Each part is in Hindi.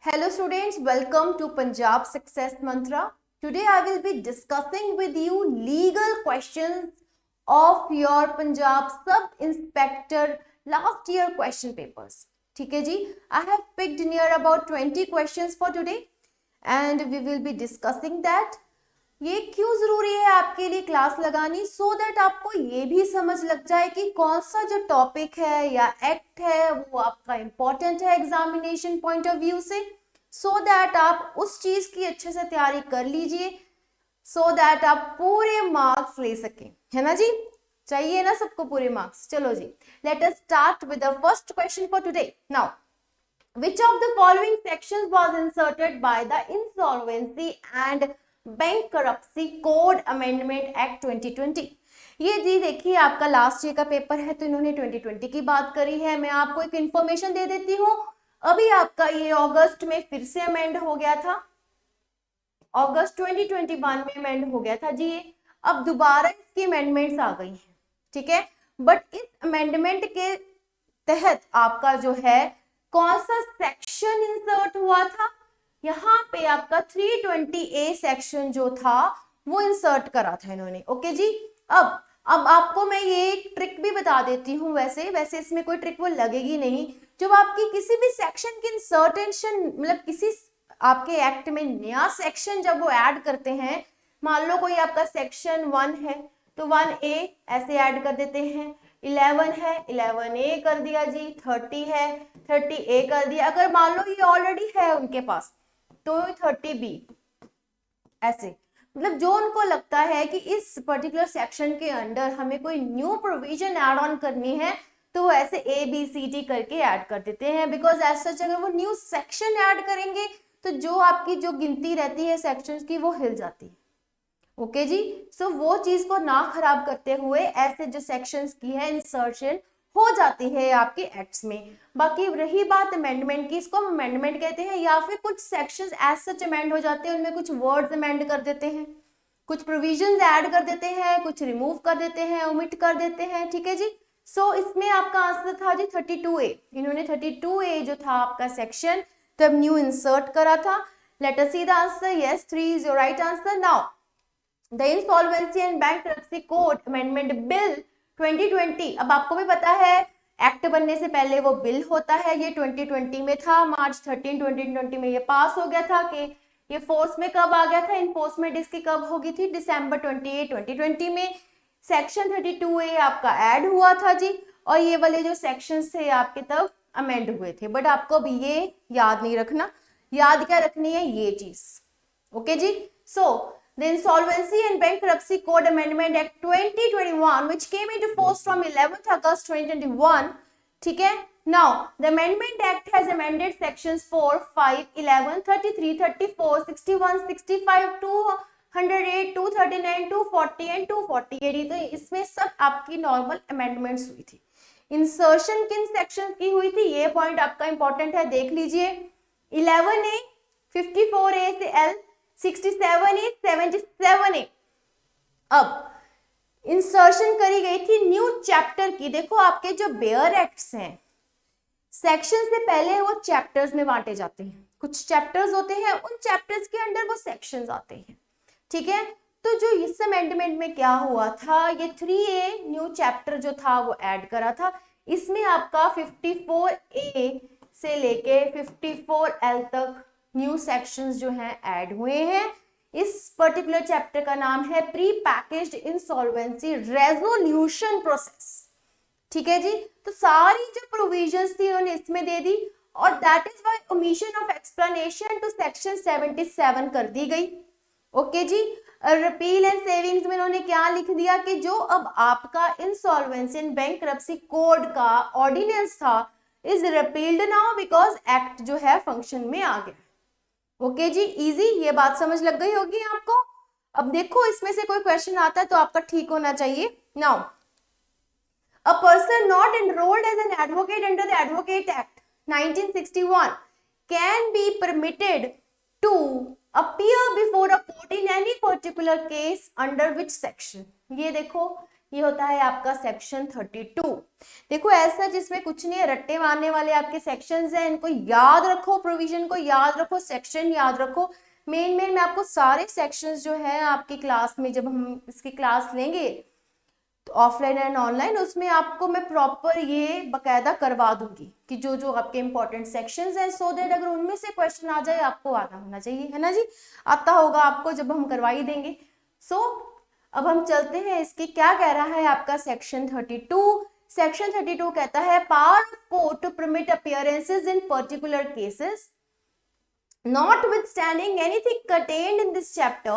Hello students, welcome to Punjab Success Mantra. Today I will be discussing with you legal questions of your Punjab Sub-Inspector last year question papers. ठीक है जी, I have picked near about 20 questions for today and we will be discussing that. ये क्यों जरूरी है आपके लिए क्लास लगानी, सो दैट आपको ये भी समझ लग जाए कि कौन सा जो टॉपिक है या एक्ट है वो आपका इंपॉर्टेंट है एग्जामिनेशन पॉइंट ऑफ व्यू से, सो दैट आप उस चीज की अच्छे से तैयारी कर लीजिए, सो दैट आप पूरे मार्क्स ले सकें, है ना जी। चाहिए ना सबको पूरे मार्क्स। चलो जी, let us start with the first question for today. Now, which of the following sections was inserted by the Insolvency and Bankruptcy Code Amendment Act 2020? ये जी देखिए, आपका लास्ट ईयर का पेपर है तो इन्होंने 2020 की बात करी है। मैं आपको एक इंफॉर्मेशन दे देती हूँ, अभी आपका ये अगस्त में फिर से अमेंड हो गया था, अगस्त 2021 में अमेंड हो गया था जी ये। अब दोबारा इसकी अमेंडमेंट्स आ गई हैं, ठीक है। बट इस अमेंडमेंट के तहत आपका जो है कौन सा सेक्शन इंसर्ट हुआ था, यहाँ पे आपका 320A सेक्शन जो था वो इंसर्ट करा था इन्होंने। ओके जी, अब आपको मैं ये एक ट्रिक भी बता देती हूँ। वैसे इसमें कोई ट्रिक वो लगेगी नहीं। जब आपकी किसी भी सेक्शन की इंसर्टेशन, मतलब किसी आपके एक्ट में नया सेक्शन जब वो ऐड करते हैं, मान लो कोई आपका सेक्शन 1 है तो 1A ऐसे ऐड कर देते हैं, 11 है 11A कर दिया जी, 30 है 30A कर दिया। अगर मान लो ये ऑलरेडी है उनके पास तो 30B, ऐसे मतलब जो उनको लगता है कि इस पर्टिकुलर सेक्शन के अंडर हमें कोई न्यू प्रोविजन ऐड ऑन करनी है तो वो ऐसे ABCD करके ऐड कर देते हैं। बिकॉज एज सच अगर वो न्यू सेक्शन ऐड करेंगे तो जो आपकी जो गिनती रहती है सेक्शंस की वो हिल जाती है। ओके जी, सो वो चीज को ना खराब करते हुए ऐसे जो सेक्शंस की है इंसर्शन हो जाती है आपके एक्ट्स में। बाकी रही बात अमेंडमेंट की, इसको हम अमेंडमेंट कहते हैं, या फिर कुछ सेक्शंस एज सच अमेंड हो जाते हैं, उनमें कुछ वर्ड्स अमेंड कर देते हैं, कुछ प्रोविजंस ऐड कर देते हैं, कुछ रिमूव कर देते हैं, ओमिट कर देते हैं, ठीक है जी। सो इसमें आपका आंसर था जी 32A। इन्होंने 32A जो था आपका सेक्शन तब न्यू इंसर्ट करा था। Late us see the answer. Yes, 3 is your right answer. Now the insolvency and bankruptcy code amendment bill 2020, अब आपको भी पता है एक्ट बनने से पहले वो बिल होता है, ये 2020 में था, मार्च 13 2020 में ये पास हो गया था। कि ये फोर्स में कब आ गया था, इन्फोर्समेंट इसकी कब होगी थी, दिसंबर 28 2020 में। सेक्शन 32A आपका ऐड हुआ था जी, और ये वाले जो सेक्शंस थे आपके तब अमेंड हुए थे। बट आपको भी ये याद नहीं रखना, याद क्या रखनी है ये चीज। ओके जी, so the Insolvency and Bankruptcy Code Amendment Act 2021 which came into force from 11th August 2021, ठीक है। Now the Amendment Act has amended sections 4, 5, 11, 33, 34, 61, 65, 208, 239, 240 and 248। तो इसमें सब आपकी नॉर्मल अमेंडमेंट्स हुई थी। इंसर्शन किन सेक्शन की हुई थी ये पॉइंट आपका इंपॉर्टेंट है, देख लीजिए। 11A 54A से L, 67A 77A। अब इंसर्शन करी गई थी न्यू चैप्टर की। देखो आपके जो बेयर एक्ट्स हैं, सेक्शन से पहले वो चैप्टर्स में बांटे जाते हैं, कुछ चैप्टर्स होते हैं, उन चैप्टर्स के अंदर वो सेक्शंस आते हैं, ठीक है। तो जो इस अमेंडमेंट में क्या हुआ था, ये 3A न्यू चैप्टर जो था वो ऐड करा था। इसमें आपका 54A से लेके 54L तक न्यू सेक्शंस जो हैं ऐड हुए हैं। इस पर्टिकुलर चैप्टर का नाम है pre packaged insolvency resolution process, ठीक है जी। तो सारी जो प्रोविजंस थी उन्होंने इसमें दे दी, और that is why omission of explanation to section 77 कर दी गई। ओके जी, रिपील एंड सेविंग्स में उन्होंने क्या लिख दिया कि जो अब आपका इंसॉल्वेंसी एंड बैंक्रप्सी कोड का ऑर्डिनेंस था is repealed now because act जो है फंक्शन में आ गया। ओके जी, इजी, ये बात समझ लग गई होगी आपको। अब देखो इसमें से कोई क्वेश्चन आता है तो आपका ठीक होना चाहिए। Now, a person not enrolled as an advocate under the advocate act 1961 can be permitted to appear before a court in any particular case under which section. ये देखो ये होता है आपका सेक्शन 32। देखो ऐसा जिसमें कुछ नहीं है, रट्टे मारने वाले आपके सेक्शंस हैं, इनको याद रखो, प्रोविजन को याद रखो, सेक्शन याद रखो। मेन मैं आपको सारे सेक्शंस जो है आपकी क्लास में, जब हम इसकी क्लास लेंगे तो ऑफलाइन एंड ऑनलाइन, उसमें आपको मैं प्रॉपर ये बकायदा करवा दूंगी कि जो जो आपके इंपॉर्टेंट सेक्शंस हैं, सो दैट अगर उनमें से क्वेश्चन आ जाए आपको आता होना चाहिए, है ना जी, आता होगा आपको जब हम करवा ही देंगे। सो अब हम चलते हैं, इसकी क्या कह रहा है आपका सेक्शन 32। सेक्शन 32 कहता है power of court to permit appearances in particular cases, notwithstanding anything contained in this chapter,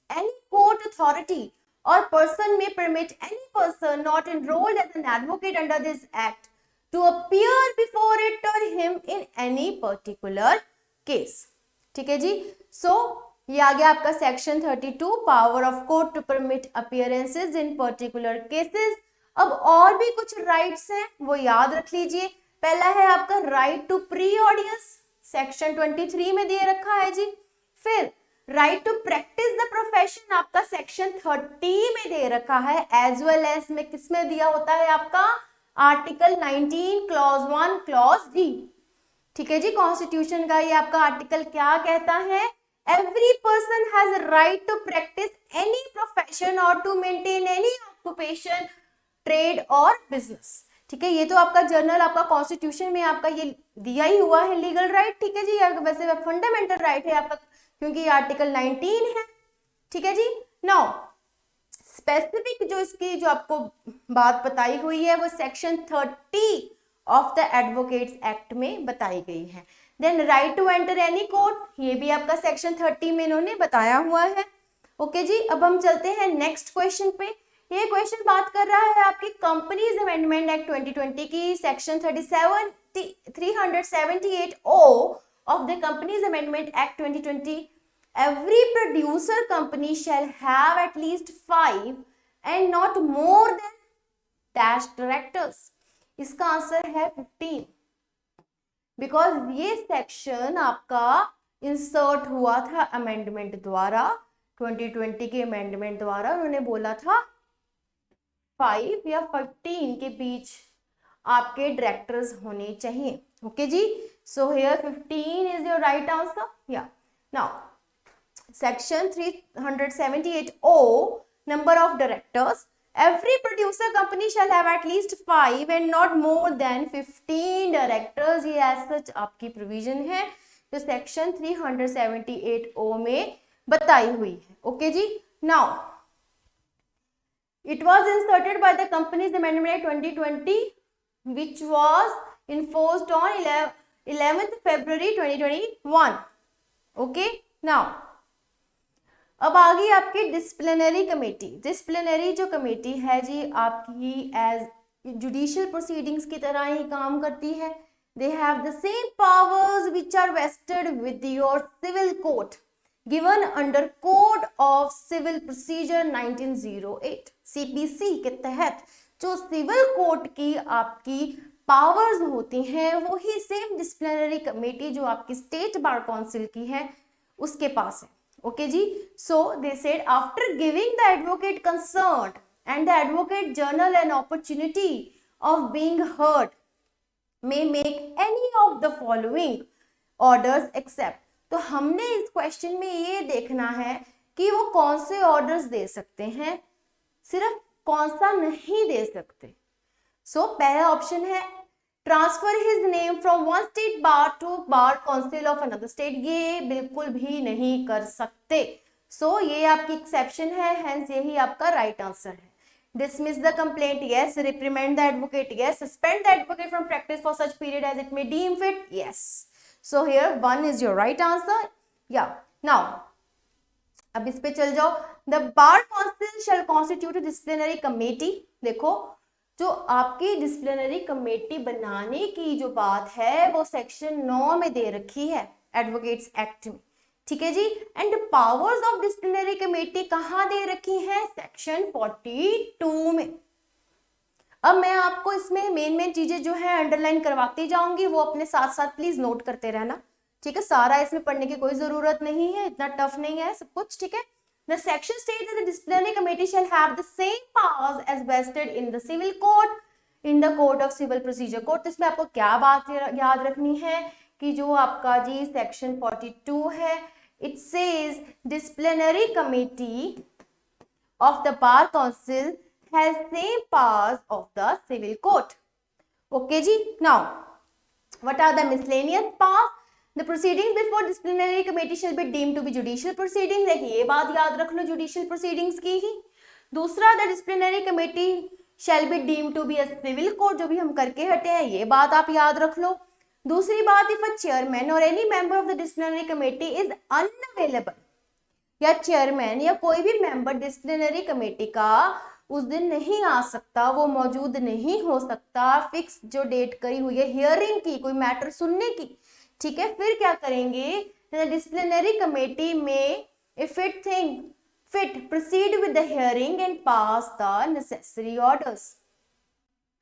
any court authority or person may permit any person not enrolled as an advocate under this act to appear before it or him in any particular case। ठीक है जी। सो ये आ गया आपका section 32, power of court to permit appearances in particular cases. अब और भी कुछ राइट्स हैं, वो याद रख लीजिए। पहला है आपका right to pre audience, section 23 में दे रखा है जी। फिर right to practise the profession आपका सेक्शन 30 में दे रखा है, एज वेल एज में किसमें दिया होता है आपका आर्टिकल 19 क्लॉज 1 क्लॉज डी। ठीक है जी, कॉन्स्टिट्यूशन का ये आपका आर्टिकल क्या कहता है, every person has right to practise any profession or to maintain any occupation, trade or business. ठीक है, ये तो आपका जर्नल आपका कॉन्स्टिट्यूशन में आपका ये दिया ही हुआ है लीगल राइट। ठीक है जी, वैसे फंडामेंटल राइट है आपका, क्योंकि ये आर्टिकल 19 है। ठीक है जी। नाउ स्पेसिफिक जो इसकी जो आपको बात बताई हुई है वो section 30 of the advocates act में बताई गई है। Then right to enter any court, ये भी आपका सेक्शन 30 में इन्होंने बताया हुआ है। ओके जी, अब हम चलते हैं नेक्स्ट क्वेश्चन पे। ये क्वेश्चन बात कर रहा है आपकी कंपनीज अमेंडमेंट एक्ट 2020 की, section 378 O of the companies amendment act 2020। Every producer company shall have at least 5 and not more than dash directors. इसका आंसर है 15, बिकॉज ये सेक्शन आपका इंसर्ट हुआ था अमेंडमेंट द्वारा, 2020 के अमेंडमेंट द्वारा। उन्होंने बोला था 5 या 15 के बीच आपके डायरेक्टर्स होने चाहिए। ओके जी, so here 15 is your right answer. या now section 378 O number of directors, every producer company shall have at least 5 and not more than 15 directors। ये as such आपकी प्रोविजन है जो सेक्शन 378 ओ में बताई हुई है। ओके जी। Now it was inserted by the Companies Amendment Act 2020 which was enforced on 11th February 2021। okay, now अब आ गई आपकी डिसिप्लिनरी कमेटी। डिसिप्लिनरी जो कमेटी है जी आपकी एज जुडिशियल प्रोसीडिंग्स की तरह ही काम करती है। They have the same powers which are vested with your civil court given under code of civil procedure 1908। CPC के तहत जो सिविल कोर्ट की आपकी पावर्स होती हैं वही सेम डिसिप्लिनरी कमेटी जो आपकी स्टेट बार काउंसिल की है उसके पास है। ओके जी। So they said after giving the advocate concerned and the advocate general an opportunity of being heard may make any of the following orders except। तो हमने इस क्वेश्चन में ये देखना है कि वो कौन से ऑर्डर्स दे सकते हैं, सिर्फ कौन सा नहीं दे सकते। सो पहला ऑप्शन है transfer his name from one state bar to bar council of another state, ये बिल्कुल भी नहीं कर सकते। सो ये आपकी एक्सेप्शन है, हेंस यही आपका राइट आंसर है। Dismiss the complaint, yes. Reprimand the advocate, yes. Suspend the advocate from practice for such period as it may deem fit, yes. So here 1 is your right answer। Yeah. Now अब इस पे चल जाओ। The bar council shall constitute a disciplinary committee। देखो जो आपकी डिसिप्लिनरी कमेटी बनाने की जो बात है वो सेक्शन 9 में दे रखी है एडवोकेट्स एक्ट में। ठीक है जी। And powers of disciplinary committee कहाँ दे रखी है, सेक्शन 42 में। अब मैं आपको इसमें मेन चीजें जो है अंडरलाइन करवाती जाऊंगी, वो अपने साथ साथ प्लीज नोट करते रहना। ठीक है, सारा इसमें पढ़ने की कोई जरूरत नहीं है, इतना टफ नहीं है सब कुछ। ठीक है, The section states that the disciplinary committee shall have the same powers as vested in the civil court, in the Code of Civil Procedure Code. तो इसमें आपको क्या बात याद रखनी है कि जो आपका जी सेक्शन 42 है, it says disciplinary committee of the bar council has same powers of the civil court. Okay ji. Now what are the miscellaneous powers? The proceedings before disciplinary committee shall be deemed to be judicial proceedings. एक ये बात याद रख लो judicial proceedings की ही. दूसरा, the disciplinary committee shall be deemed to be a civil court, जो भी हम करके हटे हैं ये बात आप याद रख लो. दूसरी बात, if a chairman or any member of the disciplinary committee is unavailable, या चेयरमैन या कोई भी मेंबर डिसिप्लिनरी कमेटी का उस दिन नहीं आ सकता, वो मौजूद नहीं हो सकता, फिक्स जो डेट करी हुई है हियरिंग की, कोई मैटर सुनने की, ठीक है, फिर क्या करेंगे, डिसिप्लिनरी कमेटी में if it think fit proceed with the hearing and pass the necessary orders.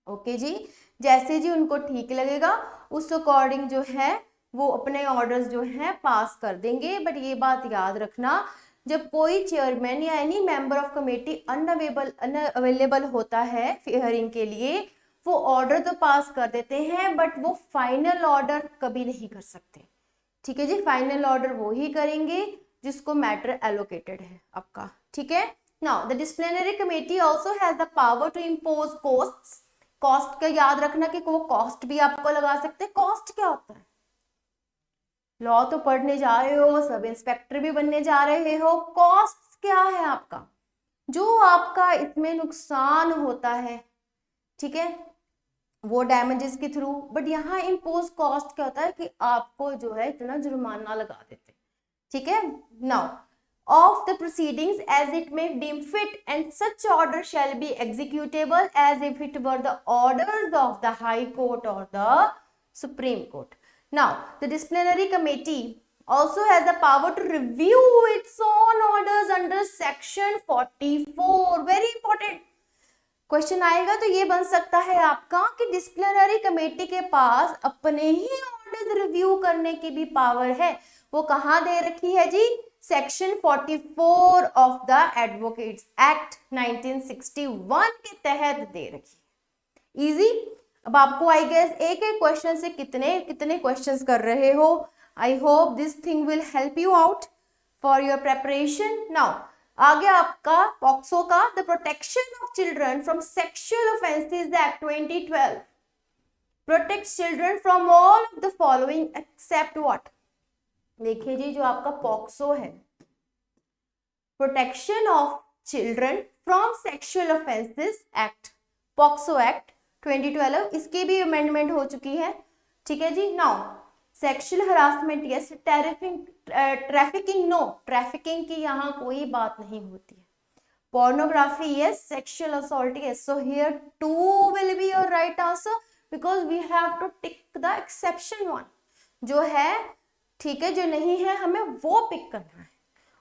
Okay जी, जैसे जी उनको ठीक लगेगा उस अकॉर्डिंग जो है वो अपने ऑर्डर्स जो है पास कर देंगे. बट ये बात याद रखना, जब कोई चेयरमैन या any member of committee unavailable होता है हियरिंग के लिए, वो ऑर्डर तो पास कर देते हैं बट वो फाइनल ऑर्डर कभी नहीं कर सकते. ठीक है जी, फाइनल ऑर्डर वो ही करेंगे जिसको मैटर एलोकेटेड है आपका. ठीक है. Now the disciplinary committee also has the power to impose costs. Cost का याद रखना कि वो कॉस्ट भी आपको लगा सकते हैं. कॉस्ट क्या होता है? लॉ तो पढ़ने जा रहे हो, सब इंस्पेक्टर भी बनने जा रहे हो. कॉस्ट क्या है आपका? जो आपका इसमें नुकसान होता है, ठीक है, वो डैमेजेस के थ्रू. बट यहाँ इम्पोज कॉस्ट क्या होता है कि आपको जो है इतना जुर्माना लगा देते. ठीक है. Now of the proceedings as it may deem fit, and such order shall be executable as if it were the orders of the High Court or the Supreme Court. Now, the disciplinary committee also has the power to review its own orders under section 44. Very important. Question आएगा तो ये बन सकता है आपका कि डिसिप्लिनरी कमेटी के पास अपने ही ऑर्डर्स रिव्यू करने की भी पावर है. वो कहाँ दे रखी है जी? Section 44 of the advocates act 1961 के तहत दे रखी. इजी. अब आपको आई गेस एक एक क्वेश्चन से कितने कितने क्वेश्चंस कर रहे हो. I hope this thing will help you out for your preparation. Now आगे आपका पॉक्सो का the protection of children from sexual offences act 2012 protects children from all of the following except what. देखिए जी, जो आपका पॉक्सो है, protection of children from sexual offences act, POCSO act 2012, इसकी भी अमेंडमेंट हो चुकी है. ठीक है जी. Now sexual harassment yes, trafficking no, trafficking की यहाँ कोई बात नहीं होती है. Pornography yes, sexual assault yes. So here 2 will be your right answer because we have to tick the exception 1 जो है. ठीक है, जो नहीं है हमें वो पिक करना है.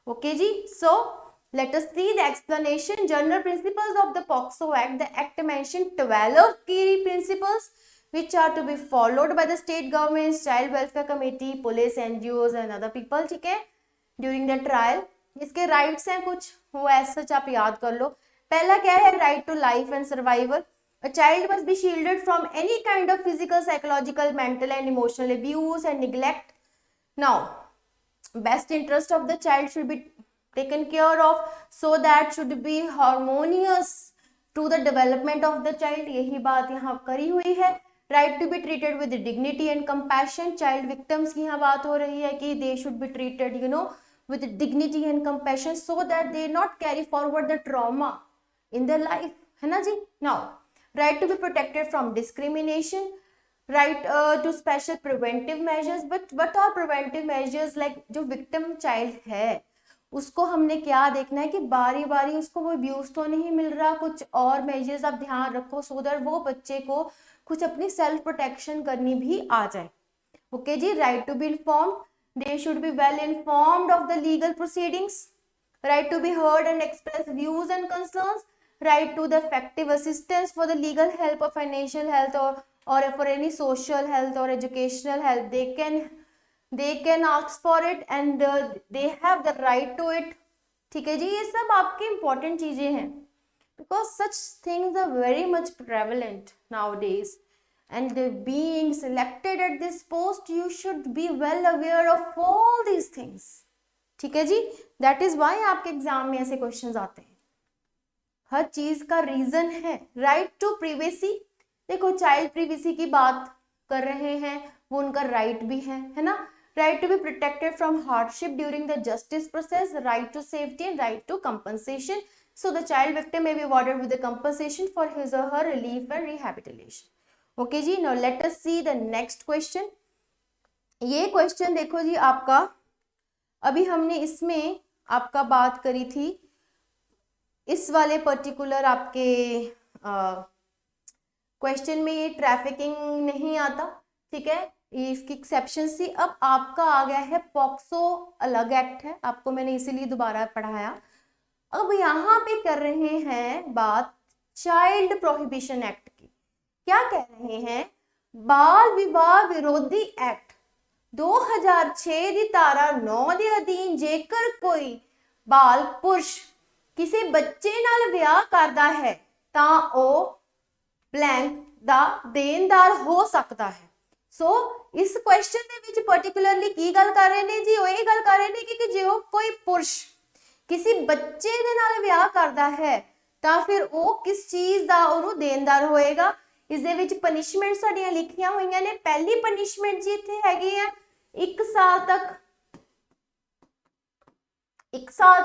ओके जी. सो let us see the explanation. General principles of the POCSO Act. The Act mentioned 12 key principles which are to be followed by the state governments, child welfare committee, police, NGOs and other people. ठीक है, during the trial. इसके rights हैं कुछ, वो ऐसा आप याद कर लो. पहला क्या है? right to life and survival. A child must be shielded from any kind of physical, psychological, mental and emotional abuse and neglect. Now, best interest of the child should be taken care of so that should be harmonious to the development of the child. यही बात यहाँ करी हुई है. right to be treated with dignity and compassion. child victims की यहाँ बात हो रही है कि they should be treated with dignity and compassion so that they not carry forward the trauma in their life, है ना जी. now right to be protected from discrimination, right to special preventive measures. but what are preventive measures? like जो victim child है उसको हमने क्या देखना है कि बारी बारी उसको वो अब्यूज तो नहीं मिल रहा, कुछ और मेजर्स आप ध्यान रखो सो दैट वो बच्चे को कुछ अपनी सेल्फ प्रोटेक्शन करनी भी आ जाए. ओके जी. Right to be informed, they should be well informed of the legal proceedings. Right to be heard and express views and concerns. Right to the effective assistance for the legal help और financial health or for any social health or educational help. They can ask for it and they have the right to it. ठीक है जी, ये सब आपकी इंपॉर्टेंट चीजें हैं, because such things are very much prevalent nowadays, and being selected at this post you should be well aware of all these things. ठीक है जी, that is why आपके एग्जाम में ऐसे क्वेश्चंस आते हैं, हर चीज का रीजन है. राइट टू प्रिवेसी, देखो चाइल्ड प्रिवेसी की बात कर रहे हैं, वो उनका राइट भी है ना. Right to be protected from hardship during the justice process, right to safety and right to compensation. So the child victim may be awarded with the compensation for his or her relief and rehabilitation. Okay जी, now let us see the next question. ये क्वेश्चन देखो जी आपका, अभी हमने इसमें आपका बात करी थी, इस वाले पर्टिकुलर आपके क्वेश्चन में ये ट्रैफिकिंग नहीं आता, ठीक है, ये इसकी एक्सेप्शन थी. अब आपका आ गया है पॉक्सो, अलग एक्ट है, आपको मैंने इसीलिए दोबारा पढ़ाया. अब यहाँ पे कर रहे हैं बात चाइल्ड प्रोहिबिशन एक्ट की. क्या कह रहे हैं, बाल विवाह विरोधी एक्ट 2006 ਦੀ ਧਾਰਾ 9 ਦੇ ਅਧੀਨ ਜੇਕਰ ਕੋਈ ਬਾਲ ਪੁਰਸ਼ ਕਿਸੇ ਬੱਚੇ ਨਾਲ ਵਿਆਹ ਕਰਦਾ ਹੈ ਤਾਂ ਉਹ ਬਲੈਂਕ ਦਾ ਦੇਣਦਾਰ ਹੋ ਸਕਦਾ ਹੈ. ਸੋ ਇਸ ਕੁਐਸਚਨ ਦੇ ਵਿੱਚ ਪਾਰਟਿਕੂਲਰਲੀ ਕੀ ਗੱਲ ਕਰ ਰਹੇ ਨੇ ਜੀ, ਉਹ ਇਹ ਗੱਲ ਕਰ ਰਹੇ ਨੇ ਕਿ ਜੇ ਕੋਈ ਪੁਰਸ਼ ਕਿਸੇ ਬੱਚੇ ਦੇ ਨਾਲ ਵਿਆਹ ਕਰਦਾ ਹੈ ਤਾਂ ਫਿਰ ਉਹ ਕਿਸ ਚੀਜ਼ ਦਾ ਉਹਨੂੰ ਦੇਣਦਾਰ ਹੋਏਗਾ. ਇਸ ਦੇ ਵਿੱਚ ਪਨਿਸ਼ਮੈਂਟ ਸਾਡੀਆਂ ਲਿਖੀਆਂ ਹੋਈਆਂ ਨੇ. ਪਹਿਲੀ ਪਨਿਸ਼ਮੈਂਟ ਜੀ ਇੱਥੇ ਹੈਗੀ ਆ 1 ਸਾਲ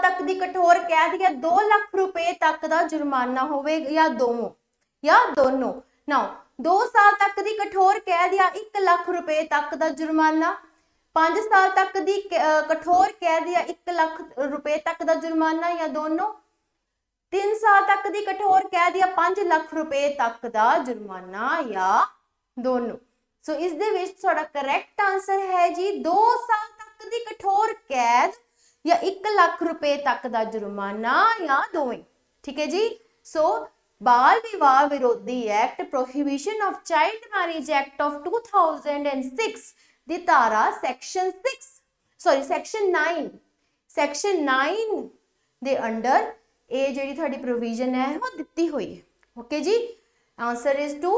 ਤੱਕ ਦੀ ਕਠੋਰ ਕੈਦ ਜਾਂ 2 ਲੱਖ ਰੁਪਏ ਤੱਕ ਦਾ ਜੁਰਮਾਨਾ ਹੋਵੇਗਾ, ਜਾਂ ਦੋਨੋਂ. ਨਾਓ 2 ਸਾਲ ਤੱਕ ਦੀ ਕਠੋਰ ਕੈਦ ਜਾਂ 1 ਲੱਖ ਰੁਪਏ ਤੱਕ ਦਾ ਜੁਰਮਾਨਾ, 5 ਸਾਲ ਤੱਕ ਦੀ ਕਠੋਰ ਕੈਦ ਜਾਂ 1 ਲੱਖ ਰੁਪਏ ਤੱਕ ਦਾ ਜੁਰਮਾਨਾ ਜਾਂ ਦੋਨੋਂ, 3 ਸਾਲ ਤੱਕ ਦੀ ਕਠੋਰ ਕੈਦ ਜਾਂ 5 ਲੱਖ ਰੁਪਏ ਤੱਕ ਦਾ ਜੁਰਮਾਨਾ ਜਾਂ ਦੋਨੋਂ. ਸੋ ਇਸ ਦੇ ਵਿੱਚ ਤੁਹਾਡਾ ਕਰੈਕਟ ਆਨਸਰ ਹੈ ਜੀ 2 ਸਾਲ ਤੱਕ ਦੀ ਕਠੋਰ ਕੈਦ ਜਾਂ 1 ਲੱਖ ਰੁਪਏ ਤੱਕ ਦਾ ਜੁਰਮਾਨਾ ਜਾਂ ਦੋਵੇਂ. ਠੀਕ ਹੈ ਜੀ. ਸੋ बाल विवाह विरोधी act, prohibition of child marriage act of 2006 दी धारा सेक्शन 9 दे अंडर ये जिहड़ी तुहाडी प्रोविजन है वो दित्ती हुई है. ओके जी, answer is 2.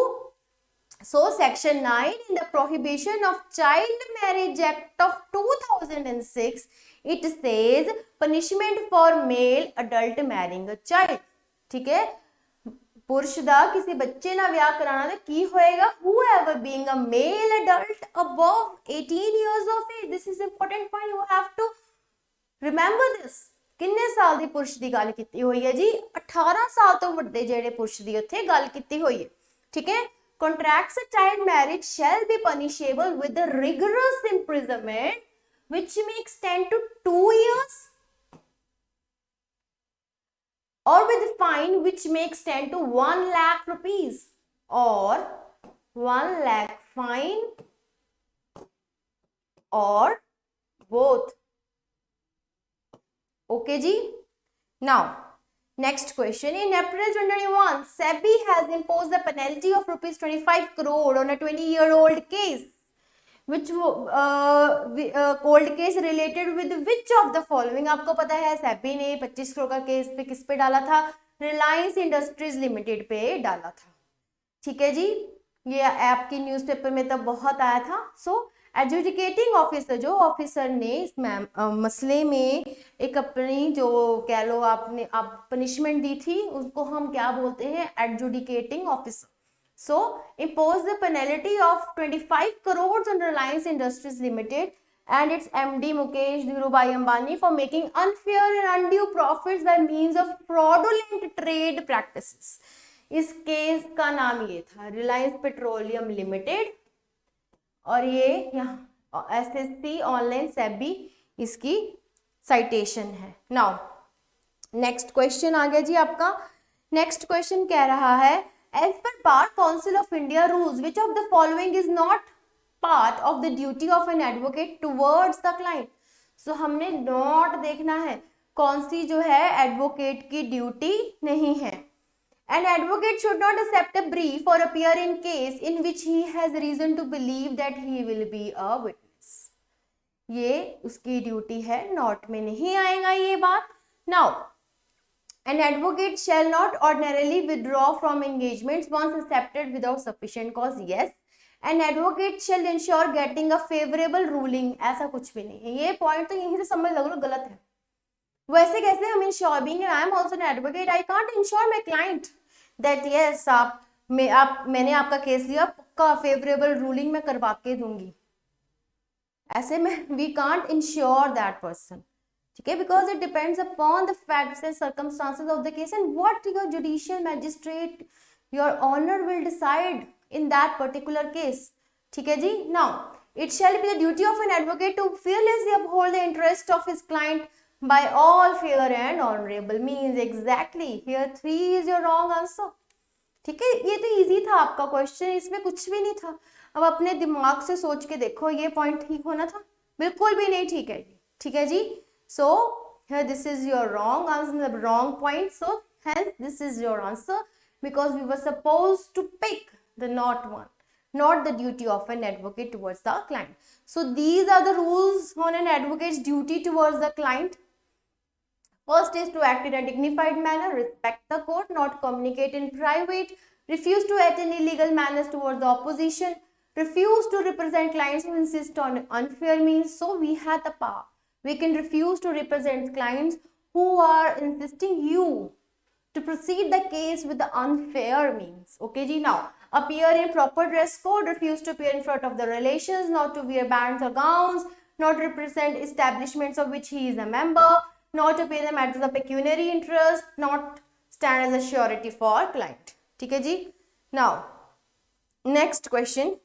So section 9 in the prohibition of child marriage act of 2006 it says punishment for male adult marrying a child. ठीक है, पुरुष का किसी बच्चे ना ब्याह कराना तो की होएगा, whoever being a male adult above 18 years of age. This is important point, you have to remember this. किन्ने साल दी पुरुष दी गल कीती हुई है जी, 18 साल तो वड्डे जेड़े पुरुष दी उत्थे गल कीती हुई है. ठीक है, contracts a child marriage shall be punishable with the rigorous imprisonment which may extend to 2 years or with fine which may extend to 1 lakh rupees or 1 lakh fine or both. Okay ji. Now next question, in April 2021 SEBI has imposed the penalty of rupees 25 crore on a 20-year-old case which cold case related with which of the following. आपको पता है सेबी ने 25 करोड़ का केस पे किस पे डाला था, रिलायंस इंडस्ट्रीज लिमिटेड पे डाला था. ठीक है जी, ये आपकी न्यूज़पेपर में तो बहुत आया था. सो एडजुडिकेटिंग ऑफिसर, जो ऑफिसर ने इस मसले में एक अपनी जो कह लो आपने आप पनिशमेंट दी थी उसको हम क्या बोलते हैं, adjudicating officer. So impose the penalty of 25 crores on Reliance Industries Limited and its MD Mukesh Dhirubhai Ambani for making unfair and undue profits by means of fraudulent trade practices. इस केस का नाम ये था रिलायंस पेट्रोलियम लिमिटेड और ये यहाँ SSC ऑनलाइन सेबी इसकी साइटेशन है. नाउ नेक्स्ट क्वेश्चन आ गया जी आपका. नेक्स्ट क्वेश्चन कह रहा है, as per Bar Council of India rules, which of the following is not part of the duty of an advocate towards the client. So हमने not देखना है कौन सी जो है एडवोकेट की ड्यूटी नहीं है. An advocate should not accept a brief or appear in case in which he has reason to believe that he will be a witness. ये उसकी ड्यूटी है, नॉट में नहीं आएगा ये बात. Now an advocate shall not ordinarily withdraw from engagements once accepted without sufficient cause. Yes, an advocate shall ensure getting a favorable ruling. ऐसा कुछ भी नहीं है, ये पॉइंट तो यहीं से समझ लो गलत है. वैसे कैसे हम ensure, being I am also an advocate, I can't ensure my client that yes मैंने आपका केस लिया, पक्का फेवरेबल रूलिंग मैं करवा के दूंगी. ऐसे में we can't ensure that person. ठीक है, because it depends upon the facts and circumstances of the case and what your judicial magistrate your honour will decide in that particular case. ठीक है जी. Now it shall be the duty of an advocate to fearlessly uphold the interest of his client by all fair and honorable means. Exactly, here 3 is your wrong answer. ठीक है, ये तो इजी था आपका क्वेश्चन, इसमें कुछ भी नहीं था. अब अपने दिमाग से सोच के देखो, ये पॉइंट ठीक होना था? बिल्कुल भी नहीं ठीक है. ठीक है जी. So here this is your wrong answer, the wrong point. So hence this is your answer because we were supposed to pick the not one, not the duty of an advocate towards the client. So these are the rules on an advocate's duty towards the client. First is to act in a dignified manner, respect the court, not communicate in private, refuse to act in illegal manners towards the opposition, refuse to represent clients who insist on unfair means. So we had the power. We can refuse to represent clients who are insisting you to proceed the case with the unfair means. Okay ji. Now appear in proper dress code, refuse to appear in front of the relations, not to wear bands or gowns, not represent establishments of which he is a member, not to pay the matters of pecuniary interest, not stand as a surety for client. ठीक है जी. Now next question.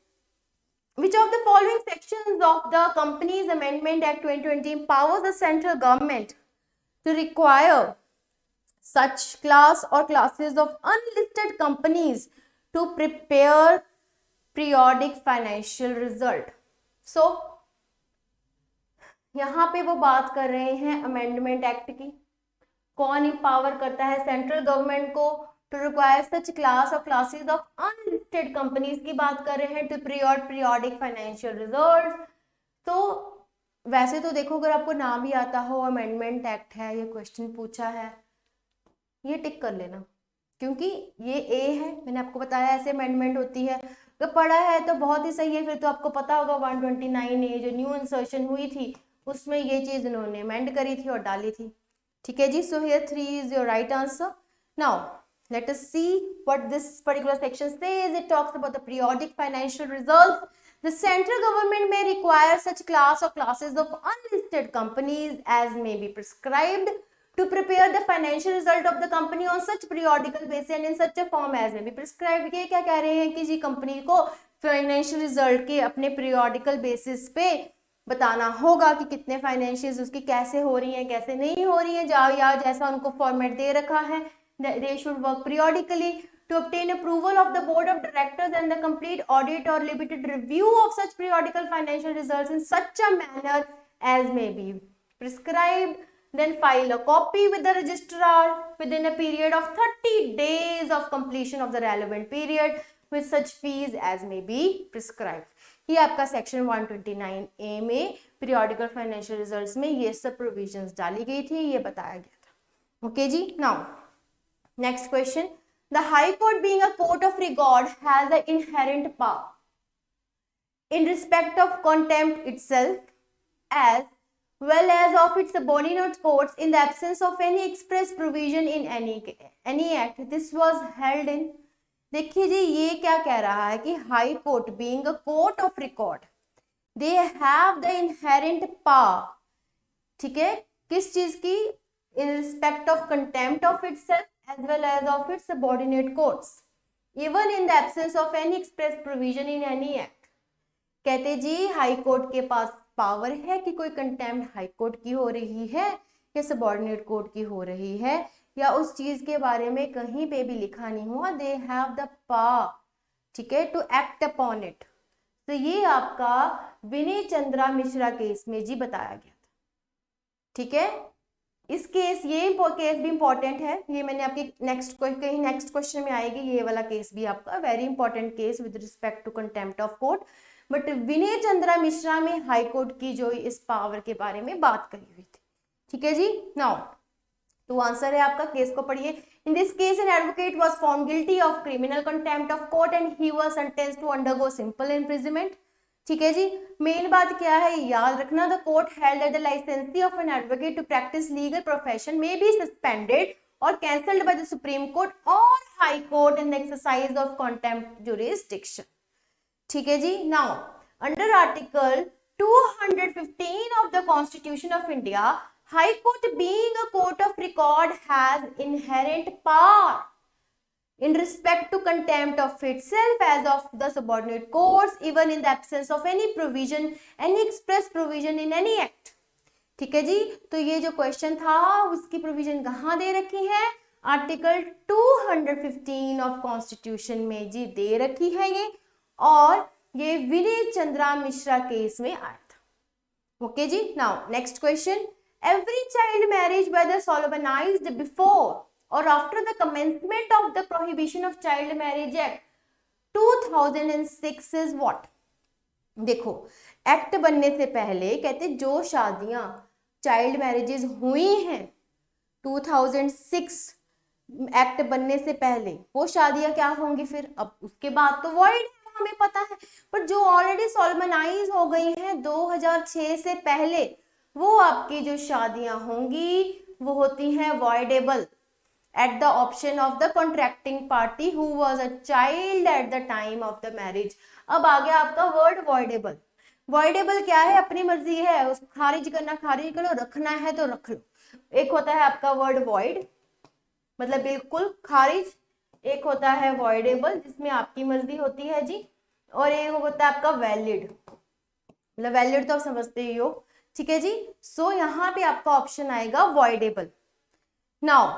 Which of the following sections of the Companies Amendment Act 2020 empowers the central government to require such class or classes of unlisted companies to prepare periodic financial result? So यहाँ पे वो बात कर रहे हैं अमेंडमेंट एक्ट की. कौन इंपावर करता है सेंट्रल गवर्नमेंट को टू रिक्वायर सच क्लास और क्लासेस ऑफ अनलिस्टेड कंपनीज की बात कर रहे हैं टू पीरियोडिक फाइनेंशियल रिजल्ट. तो वैसे तो देखो, अगर आपको नाम ही आता हो अमेंडमेंट एक्ट है, ये क्वेश्चन पूछा है, ये टिक कर लेना, क्योंकि ये ए है. मैंने आपको बताया ऐसे अमेंडमेंट होती है. अगर पढ़ा है तो बहुत ही सही है, फिर तो आपको पता होगा 129A जो न्यू इंसर्शन हुई थी उसमें ये चीज इन्होंने अमेंड करी थी और डाली थी. ठीक है जी. So here 3 is your right answer. Now let us see what this particular section says. It talks about the periodic financial results. The central government may require such class or classes of unlisted companies as may be prescribed to prepare the financial result of the company on such periodical basis and in such a form as may be prescribed. ये क्या कह रहे हैं कि जी कंपनी को फाइनेंशियल रिजल्ट के अपने पीरियोडिकल बेसिस पे बताना होगा कि कितने फाइनेंशियल उसकी कैसे हो रही हैं, कैसे नहीं हो रही हैं, या जैसा उनको फॉर्मेट दे रखा है. They should work periodically to obtain approval of the board of directors and the complete audit or limited review of such periodical financial results in such a manner as may be prescribed. Then file a copy with the registrar within a period of 30 days of completion of the relevant period with such fees as may be prescribed. ये आपका सेक्शन 129A में पीरियोडिकल फाइनेंशियल रिजल्ट्स में ये सब प्रोविजंस डाली गई थी, ये बताया गया था. ओके जी. Now next question. The High Court, being a court of regard, has an inherent power in respect of contempt itself as well as of its subordinate courts in the absence of any express provision in any act. This was held in. देखिए जी, ये क्या कह रहा है कि high court being a court of record, they have the inherent power. ठीक है, किस चीज की? in respect of contempt of itself as well as of its subordinate courts, even in the absence of any express provision in any act. कहते जी हाई कोर्ट के पास पावर है कि कोई कंटेम्प्ट हाई कोर्ट की हो रही है या सबॉर्डिनेट कोर्ट की हो रही है या उस चीज के बारे में कहीं पे भी लिखा नहीं हुआ, दे हैव द पावर, ठीक है, टू एक्ट अपॉन इट. तो ये आपका विनय चंद्रा मिश्रा केस में जी बताया गया था. ठीक है, इस केस, ये केस भी इंपॉर्टेंट है, ये मैंने आपकी कहीं नेक्स्ट क्वेश्चन में आएगी, ये वाला केस भी आपका very important case with respect to contempt of court. But Vinay Chandra Mishra में हाई कोर्ट की जो इस पावर के बारे में बात करी हुई थी. ठीक है जी. नाउ तो आंसर है आपका, केस को पढ़िए। In this case an advocate was found guilty of criminal contempt of court and he was sentenced to undergo simple imprisonment. ठीक है जी, मेन बात क्या है याद रखना, the court held that the licensee of an advocate to practise legal profession may be suspended or cancelled by the supreme court or high court in the exercise of contempt jurisdiction. ठीक है जी, now under article 215 of the Constitution of India, High Court being a court of record has inherent power in respect to contempt of itself as of the subordinate courts, even in the absence of any provision, any express provision in any act. ठीक है जी, तो ये जो क्वेश्चन था उसकी प्रोविजन कहाँ दे रखी है, आर्टिकल 215 ऑफ कॉन्स्टिट्यूशन में जी दे रखी है ये, और ये विनय चंद्रा मिश्रा केस में आया था। ओके जी, now next question, every child marriage whether solemnised before or after the commencement of the prohibition of child marriage act 2006 is what. देखो, एक्ट बनने से पहले कहते जो शादियां चाइल्ड मैरिजेस हुई हैं 2006 एक्ट बनने से पहले, वो शादियां क्या होंगी फिर, अब उसके बाद तो वॉइड हमें पता है, पर जो ऑलरेडी सोलमनाइज हो गई हैं 2006 से पहले, वो आपकी जो शादियां होंगी वो होती हैं voidable at the option of the contracting party who was a child at the time of the marriage. अब आ गया आपका वर्ड वॉइडेबल। वॉइडेबल क्या है, अपनी मर्जी है, उसको खारिज करना खारिज करो, रखना है तो रख लो। एक होता है आपका वर्ड वॉइड, मतलब बिल्कुल खारिज, एक होता है वॉइडेबल जिसमें आपकी मर्जी होती है जी, और एक होता है आपका वैलिड, मतलब वैलिड तो आप समझते ही हो। ठीक है जी, सो यहाँ पे आपका ऑप्शन आएगा वॉइडेबल। नाउ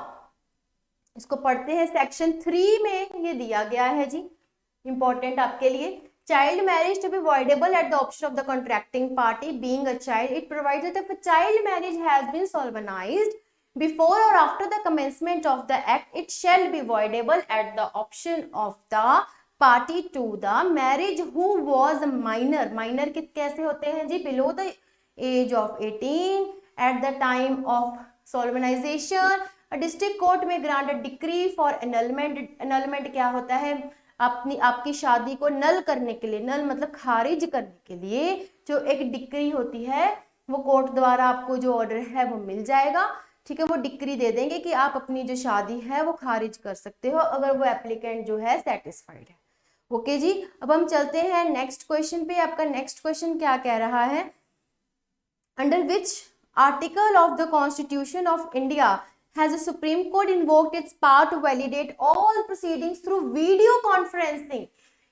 इसको पढ़ते हैं, सेक्शन 3 में ये दिया गया है जी, इंपॉर्टेंट आपके लिए, child marriage to be voidable at the option of the contracting party being a child, it provides that if a child marriage has been solemnised before or after the commencement of the act, it shall be voidable at the option of the party to the marriage who was a minor. minor कैसे होते हैं जी, below the age of 18 at the time of solemnization. A district court may grant a decree for annulment. annulment क्या होता है, आपकी शादी को नल करने के लिए, नल मतलब खारिज करने के लिए जो एक डिक्री होती है, वो कोर्ट द्वारा आपको जो ऑर्डर है वो मिल जाएगा। ठीक है, वो डिक्री दे देंगे कि आप अपनी जो शादी है वो खारिज कर सकते हो अगर वो एप्लीकेंट जो है सेटिस्फाइड है। ओके जी, अब हम चलते हैं नेक्स्ट क्वेश्चन पे। आपका नेक्स्ट क्वेश्चन क्या कह रहा है, under which article of the constitution of India has the Supreme Court invoked its power to validate all proceedings through video conferencing।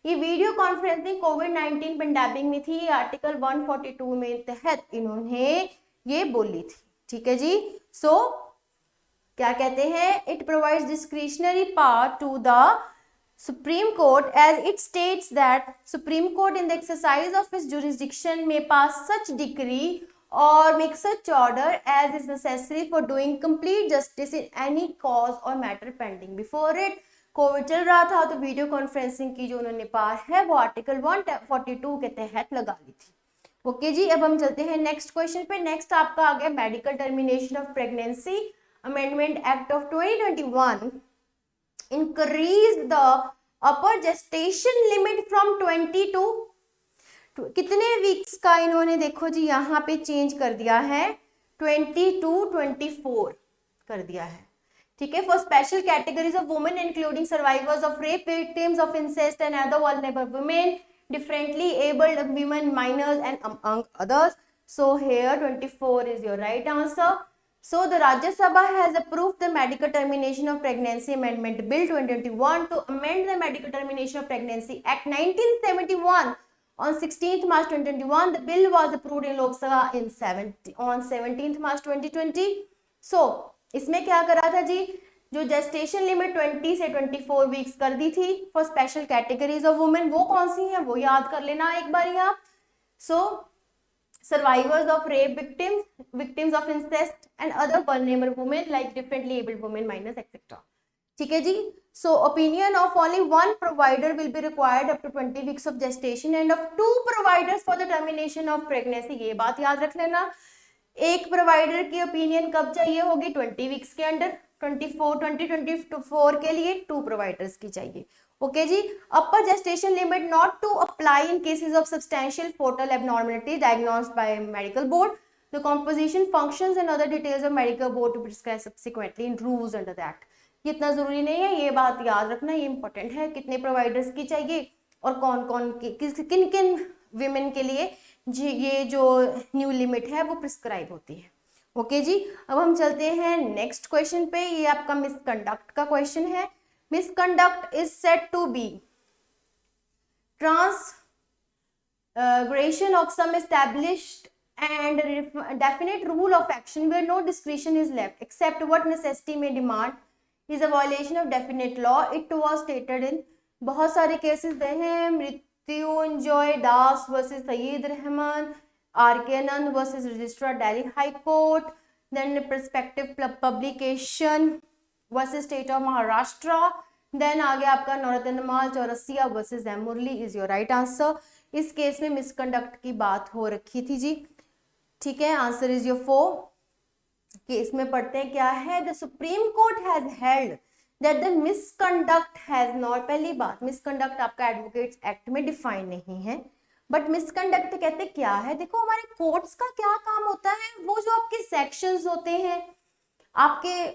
ये वीडियो कॉन्फ्रेंसिंग कोविड-19 पेंडेमिक में थी, आर्टिकल 142 में तहत इन्होंने ये बोली थी। ठीक है जी, सो क्या कहते हैं, it provides discretionary power to the supreme court as it states that supreme court in the exercise of its jurisdiction may pass such decree or make such order as is necessary for doing complete justice in any cause or matter pending before it. Covid चल रहा था तो वीडियो कॉन्फ्रेंसिंग की जो उन्होंने पावर है वो आर्टिकल 142 के तहत लगा ली थी। ओके जी, अब हम चलते हैं नेक्स्ट क्वेश्चन पे। नेक्स्ट आपका आ गया medical termination of pregnancy amendment act of 2021 increase the upper gestation limit from 20 to कितने वीक्स का इन्होंने देखो जी यहाँ पे चेंज कर दिया है, 20 टू 24 कर दिया है। ठीक है, for special categories of women including survivors of rape victims of incest and other vulnerable women, differently abled women, minors and among others. So here 24 is your right answer. So the Rajya Sabha has approved the Medical Termination of Pregnancy Amendment Bill 2021 to amend the Medical Termination of Pregnancy Act 1971 on 16th March 2021. The bill was approved in Lok Sabha on 17th March 2020. So इसमें क्या करा था जी, जो जेस्टेशन लिमिट 20 से 24 वीक्स कर दी थी for special categories of women, वो कौन सी हैं वो याद कर लेना एक बार आप। So survivors of rape victims, victims of incest and other vulnerable women like differently abled women, minors etcetera. ठीक है जी, so opinion of only one provider will be required up to 20 weeks of gestation and of 2 providers for the termination of pregnancy. ये बात याद रख लेना, एक प्रोवाइडर की ओपिनियन कब चाहिए होगी? 20 वीक्स के अंडर। 2024 के लिए 2 प्रोवाइडर्स की चाहिए। ओके जी। Upper gestation limit not to apply in cases of substantial foetal abnormality diagnosed by medical board, the composition functions and other details of medical board to prescribe subsequently in rules under the act. ये इतना जरूरी नहीं है, ये बात याद रखना, ये इंपॉर्टेंट है। कितने प्रोवाइडर्स की चाहिए और कौन कौन किन किन विमेन के लिए जी ये जो न्यू लिमिट है वो प्रिस्क्राइब होती है। ओके जी। अब हम चलते हैं नेक्स्ट क्वेश्चन पे। ये आपका मिसकंडक्ट का क्वेश्चन है। Misconduct is said to be transgression of some established and definite rule of action where no discretion is left except what necessity may demand is a violation of definite law. It was stated in बहुत सारे केसेस दे हैं, Mrityunjay Das versus Syed Rahman, R K Anand versus registrar Delhi high court, then perspective publication versus state of Maharashtra, then आगे आपका Nauratanmal Chaurasia versus M Murali is your right answer. इस केस में मिसकंडक्ट की बात हो रखी थी जी। ठीक है, आंसर इज योर 4। केस में पढ़ते हैं क्या है। The supreme court has held that the misconduct has not, पहली बात मिसकंडक्ट आपका एडवोकेट्स एक्ट में डिफाइन नहीं है, बट मिसकंडक्ट कहते क्या है। देखो हमारे कोर्ट्स का क्या काम होता है, वो जो आपके सेक्शंस होते हैं, आपके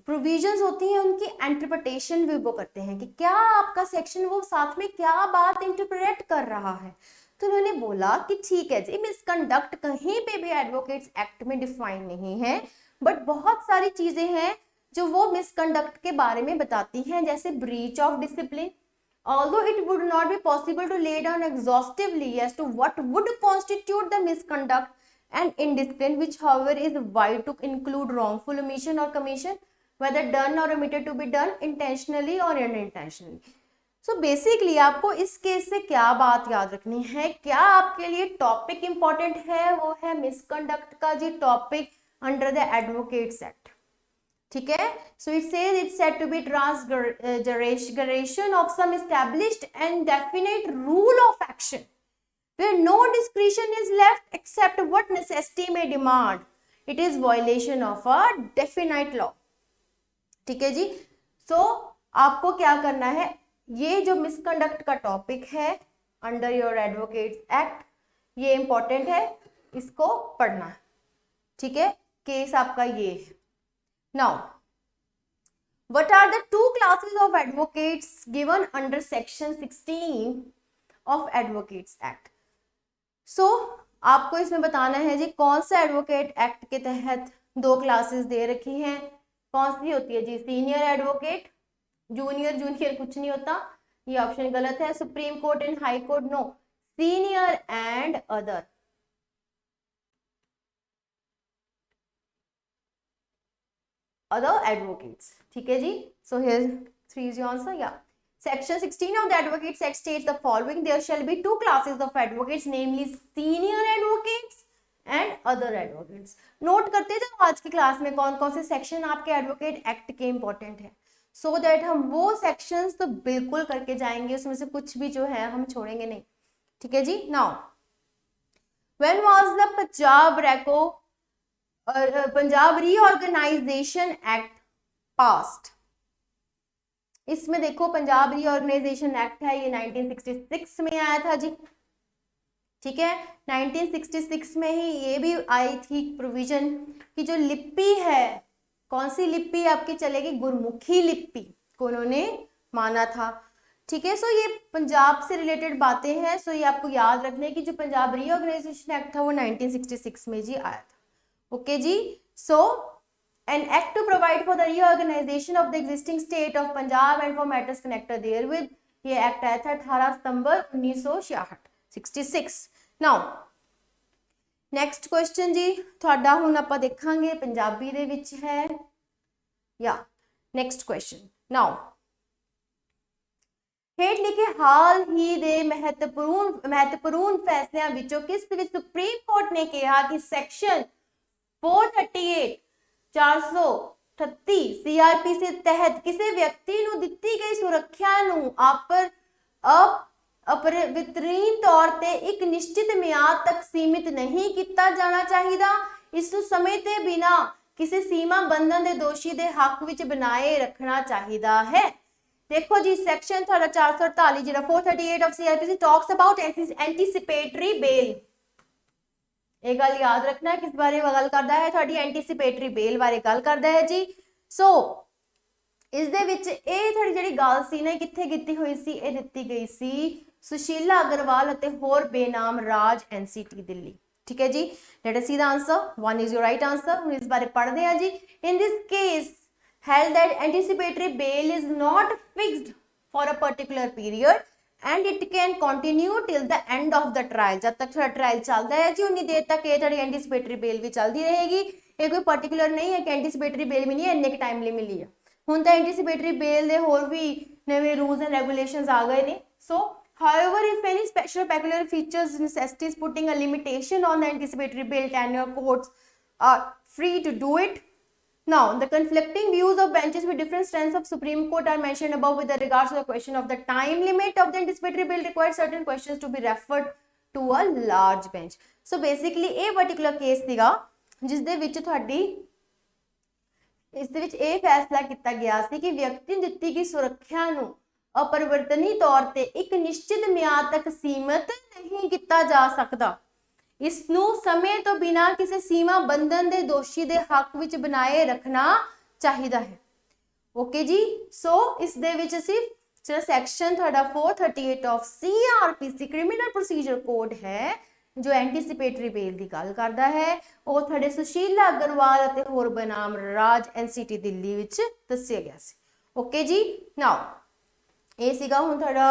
प्रोविजंस होती हैं, उनकी इंटरप्रिटेशन भी वो करते हैं कि क्या आपका सेक्शन वो साथ में क्या बात इंटरप्रेट कर रहा है। तो उन्होंने बोला कि ठीक है जी, मिसकंडक्ट कहीं पे भी एडवोकेट्स एक्ट में डिफाइन नहीं है, बट बहुत सारी चीजें हैं जो वो मिसकंडक्ट के बारे में बताती हैं, जैसे breach of discipline. Although it would not be possible to lay down exhaustively as to what would constitute the misconduct and indiscipline, which however is wide to include wrongful omission or commission, whether done or omitted to be done intentionally or unintentionally. So basically आपको इस केस से क्या बात याद रखनी है, क्या आपके लिए टॉपिक इंपॉर्टेंट है, वो है मिसकंडक्ट का जी topic under the advocates act. ठीक है, so it says it's said to be transgression of some established and definite rule of action where no discretion is left except what necessity may demand. It is violation of a definite law. ठीक है जी। सो आपको क्या करना है, ये जो मिसकंडक्ट का टॉपिक है अंडर योर एडवोकेट्स एक्ट, ये इंपॉर्टेंट है, इसको पढ़ना है। ठीक है, केस आपका ये है। Now, what are the 2 classes of advocates given under section 16 of Advocates Act? So, आपको इसमें बताना है जी कौन सा एडवोकेट एक्ट के तहत 2 क्लासेस दे रखी हैं। कौन सी होती है जी, सीनियर एडवोकेट, जूनियर कुछ नहीं होता, ये ऑप्शन गलत है। Supreme court and high court, no, senior and other. other advocates. ठीक है जी। So here 3 is your answer. Yeah. Section 16 of the Advocates Act states the following: there shall be 2 classes of advocates, namely senior advocates and other advocates. Note करते जाओ आज की क्लास में कौन कौन से सेक्शन आपके एडवोकेट एक्ट के इंपॉर्टेंट है, सो दैट हम वो सेक्शंस तो बिल्कुल करके जाएंगे, उसमें से कुछ भी जो है हम छोड़ेंगे नहीं। ठीक है जी। Now when was the Punjab reorganisation act passed. इसमें देखो पंजाब रीऑर्गेनाइजेशन एक्ट है, ये 1966 में आया था जी। ठीक है, 1966 में ही ये भी आई थी प्रोविजन कि जो लिपि है, कौन सी लिपि आपकी चलेगी, गुरमुखी लिपि को उन्होंने माना था। ठीक है, सो ये पंजाब से रिलेटेड बातें हैं। सो ये आपको याद रखना है कि जो पंजाब रीऑर्गेनाइजेशन एक्ट था वो 1966 में जी आया था। ओके जी। So an act to provide for the reorganization of the existing state of Punjab and for matters connected therewith, ये एक्ट आया था 18 सितंबर 1966। नाउ नेक्स्ट क्वेश्चन जी ਤੁਹਾਡਾ ਹੁਣ ਆਪਾਂ ਦੇਖਾਂਗੇ ਪੰਜਾਬੀ ਦੇ ਵਿੱਚ ਹੈ या नेक्स्ट क्वेश्चन। नाउ ਹੇਠ ਲਿਖੇ ਹਾਲ ਹੀ ਦੇ ਮਹੱਤਵਪੂਰਨ ਫੈਸਲਿਆਂ ਵਿੱਚੋਂ ਕਿਸ ਵਿੱਚ ਸੁਪਰੀਮ ਕੋਰਟ ਨੇ ਕਿਹਾ ਕਿ ਸੈਕਸ਼ਨ 438 438 सीआरपी से तहत किसी व्यक्ति ਨੂੰ ਦਿੱਤੀ ਗਈ ਸੁਰੱਖਿਆ ਨੂੰ ਅਪਰਿਵਿਤਰੀਨ ਤੌਰ ਤੇ ਇੱਕ ਨਿਸ਼ਚਿਤ ਮਿਆਦ ਤੱਕ ਸੀਮਿਤ ਨਹੀਂ ਕੀਤਾ ਜਾਣਾ ਚਾਹੀਦਾ। ਇਸ ਨੂੰ ਸਮੇਂ ਤੇ ਬਿਨਾ ਕਿਸੇ ਸੀਮਾ ਬੰਧਨ ਦੇ ਦੋਸ਼ੀ ਦੇ ਹੱਕ ਵਿੱਚ ਬਣਾਏ ਰੱਖਣਾ ਚਾਹੀਦਾ ਹੈ। देखो जी सेक्शन थोड़ा 448 ਜਿਹੜਾ 438 of CRPC talks about anticipatory bail। ਇਹ ਗੱਲ ਯਾਦ ਰੱਖਣਾ ਕਿਸ ਬਾਰੇ ਗੱਲ ਕਰਦਾ ਹੈ, ਤੁਹਾਡੀ ਐਂਟੀਸਿਪੇਟਰੀ ਬੇਲ ਬਾਰੇ ਗੱਲ ਕਰਦਾ ਹੈ ਜੀ। ਸੋ ਇਸ ਦੇ ਵਿੱਚ ਇਹ ਤੁਹਾਡੀ ਜਿਹੜੀ ਗੱਲ ਸੀ ਨਾ ਕਿੱਥੇ ਕੀਤੀ ਹੋਈ ਸੀ, ਇਹ ਦਿੱਤੀ ਗਈ ਸੀ ਸੁਸ਼ੀਲਾ ਅਗਰਵਾਲ ਅਤੇ ਹੋਰ ਬੇਨਾਮ ਰਾਜ NCT ਦਿੱਲੀ। ਠੀਕ ਹੈ ਜੀ, let us C the answer, 1 is your right answer। ਹੁਣ ਇਸ ਬਾਰੇ ਪੜ੍ਹਦੇ ਹਾਂ ਜੀ। in this case held that anticipatory bail is not fixed for a particular period and it can continue till the end of the trial। जब तक थोड़ा ट्रायल चलता है जी उन्नी देर तक ये थोड़ी एंटीसिपेटरी बेल भी चलती रहेगी। ये कोई पर्टिकुलर नहीं है कि एंटीसिपेटरी बेल मिली है इन्ने टाइम लिए मिली है। हुण तां एंटीसिपेटरी बेल दे होर भी नवे रूल्स एंड रेगुलेशंस आ गए ने। सो however if any special peculiar features necessitates putting a limitation on the anticipatory bail tenure, courts are free to do it। Now, the conflicting views of benches with different strands of Supreme Court are mentioned above with regards to the question of the time limit of the anticipatory bail requires certain questions to be referred to a large bench। So basically, a particular case ਸੀਗਾ ਜਿਸ ਦੇ ਵਿੱਚ ਤੁਹਾਡੀ ਇਸ ਦੇ ਵਿੱਚ ਇਹ ਫੈਸਲਾ ਕੀਤਾ ਗਿਆ ਸੀ ਕਿ ਵਿਅਕਤੀ ਨੂੰ ਦਿੱਤੀ ਗਈ ਸੁਰੱਖਿਆ ਨੂੰ ਅਪਰਿਵਰਤਨੀ ਤੌਰ ਤੇ ਇੱਕ ਨਿਸ਼ਚਿਤ ਮਿਆਦ ਤੱਕ ਸੀਮਿਤ ਨਹੀਂ ਕੀਤਾ ਜਾ ਸਕਦਾ। ਇਸ ਨੂੰ ਸਮੇਂ ਤੋਂ ਬਿਨਾਂ ਕਿਸੇ ਸੀਮਾ ਬੰਧਨ ਦੇ ਦੋਸ਼ੀ ਦੇ ਹੱਕ ਵਿੱਚ ਬਣਾਏ ਰੱਖਣਾ ਚਾਹੀਦਾ ਹੈ। ਓਕੇ ਜੀ, ਸੋ ਇਸ ਦੇ ਵਿੱਚ ਅਸੀਂ ਜਿਹੜਾ ਸੈਕਸ਼ਨ ਤੁਹਾਡਾ 438 of CRPC criminal procedure code ਹੈ ਜੋ ਐਂਟੀਸਿਪੇਟਰੀ ਬੇਲ ਦੀ ਗੱਲ ਕਰਦਾ ਹੈ, ਉਹ ਤੁਹਾਡੇ ਸੁਸ਼ੀਲਾ ਅਗਰਵਾਲ ਅਤੇ ਹੋਰ ਬਨਾਮ ਰਾਜ NCT ਦਿੱਲੀ ਵਿੱਚ ਦੱਸਿਆ ਗਿਆ ਸੀ। ਓਕੇ ਜੀ, ਨਾਓ ਇਹ ਸੀਗਾ ਹੁਣ ਤੁਹਾਡਾ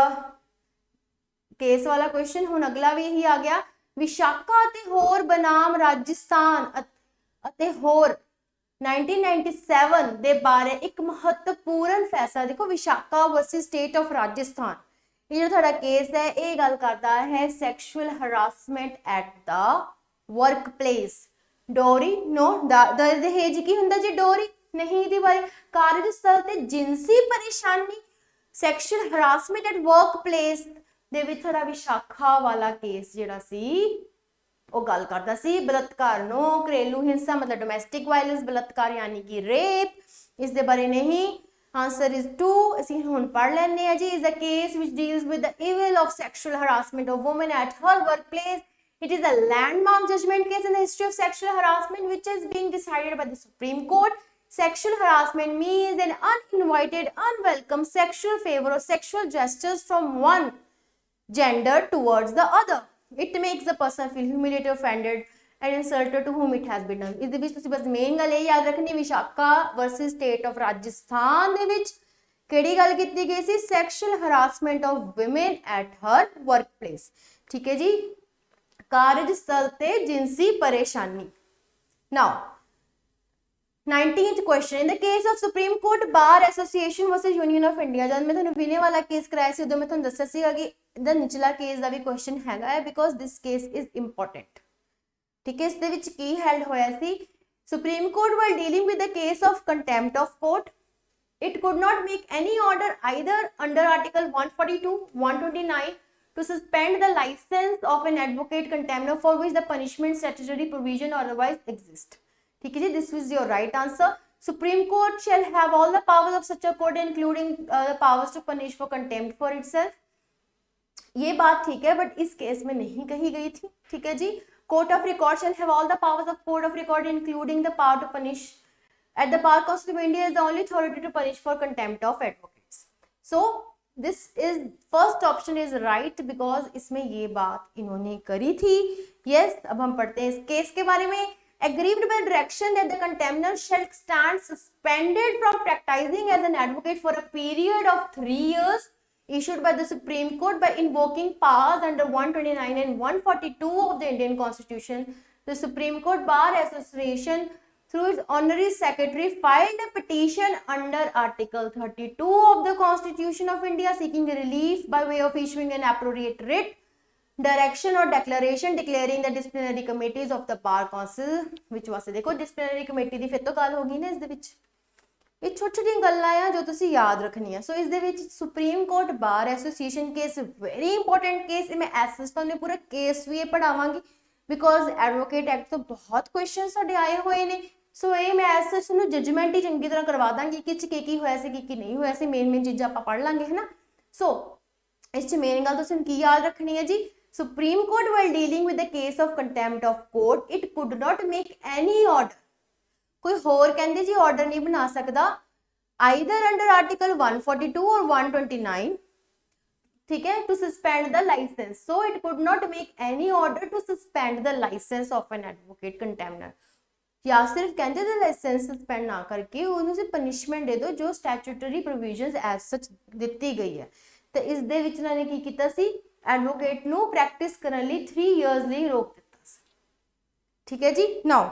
ਕੇਸ ਵਾਲਾ ਕੁਐਸਚਨ। ਹੁਣ ਅਗਲਾ ਵੀ ਇਹੀ ਆ ਗਿਆ, ਵਿਸ਼ਾਖਾ ਅਤੇ ਹੋਰ ਬਨਾਮ ਰਾਜਸਥਾਨ ਅਤੇ ਹੋਰ 1997 ਦੇ ਬਾਰੇ ਇੱਕ ਮਹੱਤਵਪੂਰਨ ਫੈਸਲਾ। ਦੇਖੋ Vishakha versus state of Rajasthan, ਇਹ ਜਿਹੜਾ ਤੁਹਾਡਾ ਕੇਸ ਹੈ ਇਹ ਗੱਲ ਕਰਦਾ ਹੈ sexual harassment at the work place. ਡੋਰੀ ਨੋ ਦਹੇਜ ਕੀ ਹੁੰਦਾ ਜੀ, ਡੋਰੀ ਨਹੀਂ ਇਹਦੇ ਬਾਰੇ। ਕਾਰਜ ਸਥਲ ਤੇ ਜਿਨਸੀ ਪਰੇਸ਼ਾਨੀ sexual harassment at work place ਦੇ ਵਿੱਚ ਥੋੜਾ ਵਿਸ਼ਾਖਾ ਵਾਲਾ ਕੇਸ ਜਿਹੜਾ ਸੀ ਉਹ ਗੱਲ ਕਰਦਾ ਸੀ ਬਲਾਤਕਾਰ ਨੂੰ, ਘਰੇਲੂ ਹਿੰਸਾ ਮਤਲਬ ਡੋਮੈਸਟਿਕ ਵਾਇਲੈਂਸ, ਬਲਾਤਕਾਰ ਯਾਨੀ ਕਿ ਰੇਪ। ਇਸ ਦੇ ਬਾਰੇ ਨਹੀਂ, ਆਨਸਰ ਇਜ਼ 2। ਅਸੀਂ ਹੁਣ ਪੜ੍ਹ ਲੈਂਦੇ ਹਾਂ ਜੀ। Is a case which deals with the evil of sexual harassment of woman at her work place. It is a landmark judgment case in the history of sexual harassment which is being decided by the Supreme Court. Sexual harassment means an uninvited, unwelcome sexual favor or sexual gestures from one gender towards the other। It makes the person feel humiliated, offended and insulted to whom it has been done। ਇਸ ਦੇ ਵਿੱਚ ਤੁਸੀਂ ਬਸ ਮੇਨ ਗੱਲ ਇਹ ਯਾਦ ਰੱਖਣੀ, Vishakha versus state of Rajasthan ਦੇ ਵਿੱਚ ਕਿਹੜੀ ਗੱਲ ਕੀਤੀ ਗਈ ਸੀ, sexual harassment of woman at her work place. ਠੀਕ ਹੈ ਜੀ, ਕਾਰਜ ਸਥਲ ਤੇ ਜਿਨਸੀ ਪਰੇਸ਼ਾਨੀ। ਨਾਓ 19th question, in the case of Supreme Court Bar Association versus Union of India। ਜਦ ਮੈਂ ਤੁਹਾਨੂੰ ਵਿਨੇ ਵਾਲਾ ਕੇਸ ਕਰਾਇਆ ਸੀ ਉਦੋਂ ਮੈਂ ਤੁਹਾਨੂੰ ਦੱਸਿਆ ਸੀਗਾ ਕਿ ਇਹਦਾ ਨਿਚਲਾ ਕੇਸ ਦਾ ਵੀ ਕੁਐਸਚਨ ਹੈਗਾ ਹੈ because this case is important. ਠੀਕ ਹੈ, ਇਸ ਦੇ ਵਿੱਚ ਕੀ ਹੈਲਡ ਹੋਇਆ ਸੀ, supreme court while dealing with the case of contempt of court it could not make any order either under article 142 129 to suspend the license of an advocate contempt for which the punishment statutory provision otherwise exist। ठीक है जी, this is your right answer। Supreme Court shall have all the powers of such a court including the powers to punish for contempt for itself। ये बात ठीक है बट इस केस में नहीं कही गई थी। ठीक है जी, court of record shall have all the powers of court of record including the power to punish at the bar council of India is the only authority to punish for contempt of advocates। So this is first option is right because इसमें ये बात इन्होंने करी थी। yes, अब हम पढ़ते हैं इस केस के बारे में। aggrieved by direction that the contemptor shall stand suspended from practicing as an advocate for a period of 3 years issued by the Supreme Court by invoking powers under 129 and 142 of the Indian Constitution। The Supreme Court Bar Association through its honorary secretary filed a petition under Article 32 of the Constitution of India seeking relief by way of issuing an appropriate writ, direction or declaration declaring the disciplinary committees of the bar council which was देखो disciplinary committee ਦੀ ਫਿਰ ਤੋਂ ਗੱਲ ਹੋ ਗਈ ਨਾ ਇਸ ਦੇ ਵਿੱਚ। ਇਹ ਛੋਟੀ ਛੋਟੀਆਂ ਗੱਲਾਂ ਆ ਜੋ ਤੁਸੀਂ ਯਾਦ ਰੱਖਣੀਆਂ। ਸੋ ਇਸ ਦੇ ਵਿੱਚ supreme court bar association case very important case, ਮੈਂ ਐਸਐਸ ਤੁਹਾਨੂੰ ਪੂਰਾ ਕੇਸ ਵੀ ਇਹ ਪੜਾਵਾਂਗੀ ਬਿਕੋਜ਼ ਐਡਵੋਕੇਟ ਐਕਟ ਤੋਂ ਬਹੁਤ ਕੁਐਸਚਨ ਸਾਡੇ ਆਏ ਹੋਏ ਨੇ। ਸੋ ਇਹ ਮੈਂ ਐਸਐਸ ਨੂੰ ਜਜਮੈਂਟ ਹੀ ਚੰਗੀ ਤਰ੍ਹਾਂ ਕਰਵਾ ਦਾਂਗੀ ਕਿ ਕੀ ਹੋਇਆ ਸੀ ਕੀ ਨਹੀਂ ਹੋਇਆ ਸੀ, ਮੇਨ ਚੀਜ਼ਾਂ ਆਪਾਂ ਪੜ ਲਾਂਗੇ, ਹੈ ਨਾ। ਸੋ ਇਸ 'ਚ ਮੇਨ ਗੱਲ ਤੁਸੀਂ ਕੀ ਯਾਦ ਰੱਖਣੀ ਹੈ ਜੀ, supreme court while dealing with the case of contempt of court it could not make any order, ਕੋਈ ਹੋਰ ਕਹਿੰਦੇ ਜੀ ਆਰਡਰ ਨਹੀਂ ਬਣਾ ਸਕਦਾ either under article 142 or 129, ठीक है, to suspend the license. So it could not make any order to suspend the license of an advocate contemner, या सिर्फ कहते थे लाइसेंस सस्पेंड ना करके उन्हें से पनिशमेंट दे दो जो स्टैट्यूटरी प्रोविजंस एज सच ਦਿੱਤੀ ਗਈ ਹੈ। ਤੇ ਇਸ ਦੇ ਵਿੱਚ ਇਹਨਾਂ ਨੇ ਕੀ ਕੀਤਾ ਸੀ, ਐਡਵੋਕੇਟ ਨੂੰ ਪ੍ਰੈਕਟਿਸ ਕਰਨ ਲਈ 3 ਇਅਰਸ ਲਈ ਰੋਕ ਦਿੱਤਾ ਸੀ। ਠੀਕ ਹੈ ਜੀ। ਨਾਓ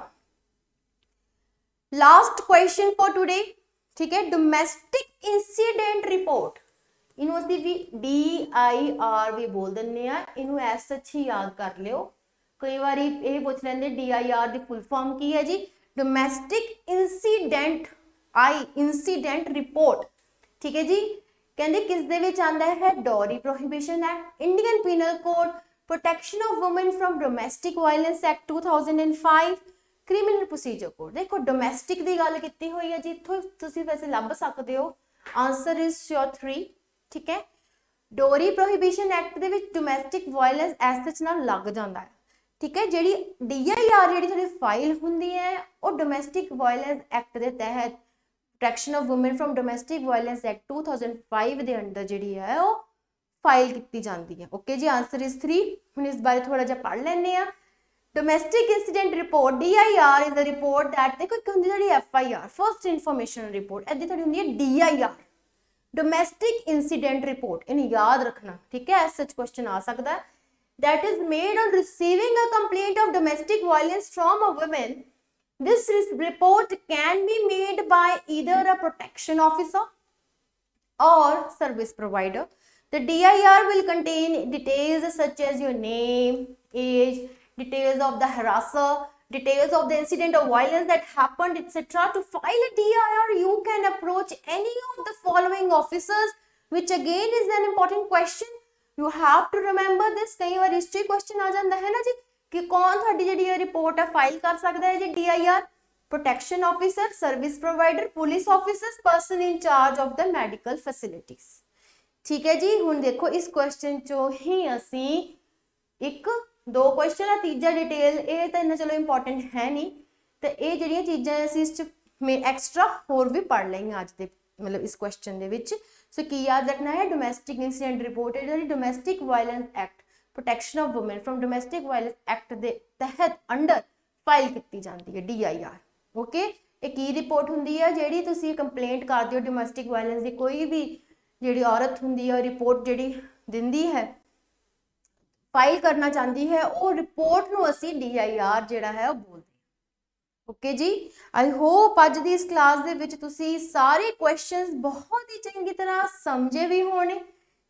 ਲਾਸਟ ਕੁਐਸਚਨ ਫॉर ਟੁਡੇ, ठीक है, डोमेस्टिक इंसीडेंट रिपोर्ट, इनू असीं भी DIR भी बोल दिंदे आ, इनू एज सच ही याद कर लियो, कई बार ये पूछ लेंदे DIR दी फुल फॉर्म की है जी, डोमेस्टिक इंसीडेंट रिपोर्ट। ठीक है जी, कहंदे किस दे विच आंदा है, dowry prohibition act, Indian penal code, protection of women from domestic violence act 2005, criminal procedure code. देखो डोमेस्टिक की गल की हुई है जी, इत्थों तुसीं वैसे लभ सकते हो, आंसर इज योर 3। ठीक है, डोरी prohibition act they which domestic violence as such नाल लग जाता है। ठीक है, जिहड़ी DIR जिहड़ी तुहाडी फाइल हुंदी है वो डोमेस्टिक वायलेंस एक्ट के तहत protection of women from domestic violence act 2005 के अंडर जिहड़ी है वो फाइल की जाती है। ओके जी, आंसर इज 3। हुण इस बारे थोड़ा जिहा पढ़ लैंदे आ। Domestic incident report DIR is the report that, देखो एक हुंदी जिहड़ी FIR फर्स्ट इन्फॉर्मेशन रिपोर्ट, इहदी थोड़ी हुंदी है DIR डोमेस्टिक इंसीडेंट रिपोर्ट, इन्हें याद रखना। ठीक है, सच क्वेश्चन आ सकता है, that is made on receiving a complaint of domestic violence from a woman. This report can be made by either a protection officer or service provider. The DIR will contain details such as your name, age, details of the harasser, details of the incident of violence that happened, etc. To file a DIR, you can approach any of the following officers, which again is an important question. You have to remember this. कई बार हिस्ट्री क्वेश्चन आ जाता है ना जी कि कौन थोड़ी जी रिपोर्ट है फाइल कर सकता है जी DIR, protection officer, service provider, police officers, person in charge of the medical facilities. ठीक है जी, हुण देखो इस क्वेश्चन चो ही असी एक 2 क्वेश्चन है, तीजा डिटेल ये तो इन्ना चलो इंपॉर्टेंट है नहीं, तो ये जिहड़ियां चीज़ां असीं इस एक्सट्रा होर भी पढ़ लेंगे अज दे मतलब इस क्वेश्चन दे विच। सो की याद रखना है, डोमेस्टिक इंसीडेंट रिपोर्ट है domestic violence act, protection of women from domestic violence act के तहत अंडर फाइल की जाती है DIR। ओके, एक की रिपोर्ट होंगी है जिहड़ी तुसीं कंप्लेंट करदे हो डोमेस्टिक वायलेंस की, कोई भी जिहड़ी औरत होंगी है रिपोर्ट जिहड़ी दिंदी है फाइल करना चाहती है, वो रिपोर्ट नूं असीं DIR जिहड़ा है वो बोलते हैं। ओके जी, आई होप अज दी इस क्लास दे विच तुसीं सारे क्वेश्चंस बहुत ही चंगी तरह समझे भी होने।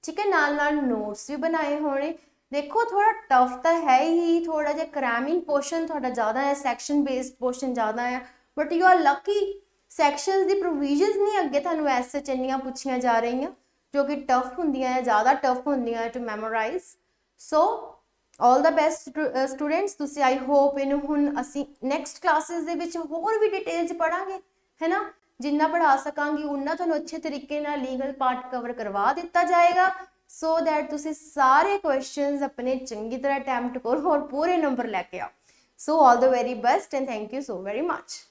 ठीक है, नाल नाल नोट्स भी बनाए होने। देखो थोड़ा टफ तो है ही, थोड़ा जिहा क्रैमिंग पोर्शन थोड़ा ज़्यादा है, सैक्शन बेस्ड पोर्शन ज़्यादा है, but you are lucky sections दी प्रोविजनस नहीं अगे तुहानूं ऐसे चन्नियां पुछियां जा रही जो कि टफ होंदियां है, ज़्यादा टफ होंदियां to memorise. So all the best students, तुसी आई होप इनू हुण असी नैक्सट क्लासेस दे विच होर भी डिटेल च पढ़ांगे, है ना। जिन्ना पढ़ा सकांगी उन्ना तुहानूं अच्छे तरीके नाल लीगल पार्ट कवर करवा दिता जाएगा, सो दैट तुसी सारे क्वेश्चंस अपने चंगी तरह अटैम्प्ट करो और पूरे नंबर लैके आओ। सो all the very best and thank you so very much.